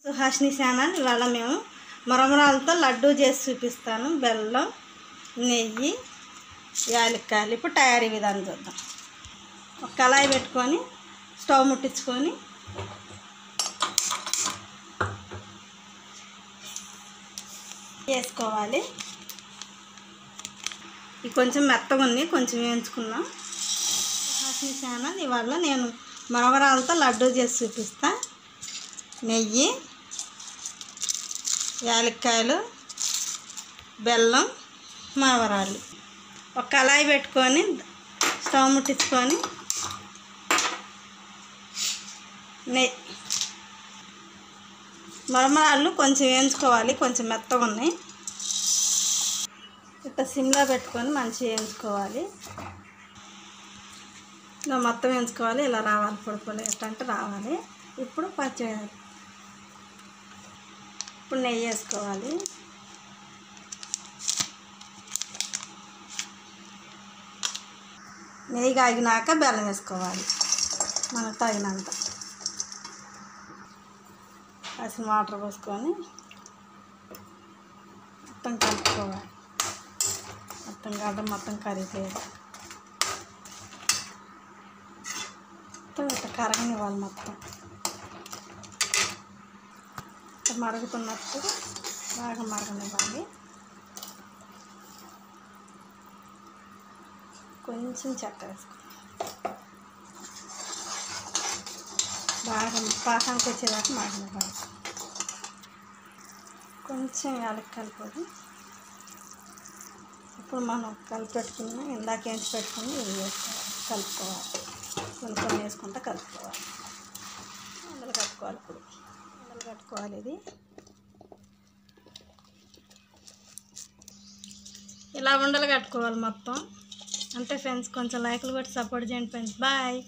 Suhasini channel. ఇవాళ మేము మరమరాలతో లడ్డూ చేసి చూపిస్తాను. బెల్లం, నెయ్యి, యాలక్కాయలు. ఇప్పుడు తయారీ విధానం చూద్దాం. ఒక కళాయి పెట్టుకొని స్టవ్ ముట్టించుకొని వేసుకోవాలి. ఇది కొంచెం మెత్తగా ఉంది, కొంచెం వేయించుకున్నాం. సుహాసిని ఛానల్. ఇవాళ నేను మరమరాలతో లడ్డూ చేసి చూపిస్తా. నెయ్యి, యాలక్కాయలు, బెల్లం, మరమరాలు. ఒక కళాయి పెట్టుకొని స్టవ్ ముట్టించుకొని మరమరాలు కొంచెం వేయించుకోవాలి, కొంచెం మెత్తగా ఉన్నాయి. ఇట్లా సిమ్లో పెట్టుకొని మంచిగా వేయించుకోవాలి. ఇలా మొత్తం వేయించుకోవాలి. ఇలా రావాలి, పొడి ఎట్లా అంటే రావాలి. ఇప్పుడు ఇప్పుడు నెయ్యి వేసుకోవాలి. నెయ్యి కాగినాక బెల్లం వేసుకోవాలి మనకు తగినంత. కాసిన వాటర్ పోసుకొని మొత్తం కలుపుకోవాలి. మొత్తం గడ్డ మొత్తం కరిగిపోయేది. మొత్తం ఇట్లా కరగనివ్వాలి. మొత్తం మరుగుతున్నప్పుడు బాగా మరగనివ్వాలి. కొంచెం చక్కెర వేసుకోవాలి. బాగా పాకానికి వచ్చేదాకా మరగనివ్వాలి. కొంచెం యాలక్కాయల పొడి. ఇప్పుడు మనం కలిపి పెట్టుకున్న ఇందాక వేసి పెట్టుకుని ఇది వేసుకోవాలి. కలుపుకోవాలి. కొన్ని వేసుకుంటా కలుపుకోవాలి. అందులో కట్టుకోవాలి. ఇప్పుడు అందులో కట్టుకోవాలి. ఇది ఇలా ఉండలు కట్టుకోవాలి మొత్తం. అంతే ఫ్రెండ్స్. కొంచెం లైక్లు కొట్టి సపోర్ట్ చేయండి ఫ్రెండ్స్. బాయ్.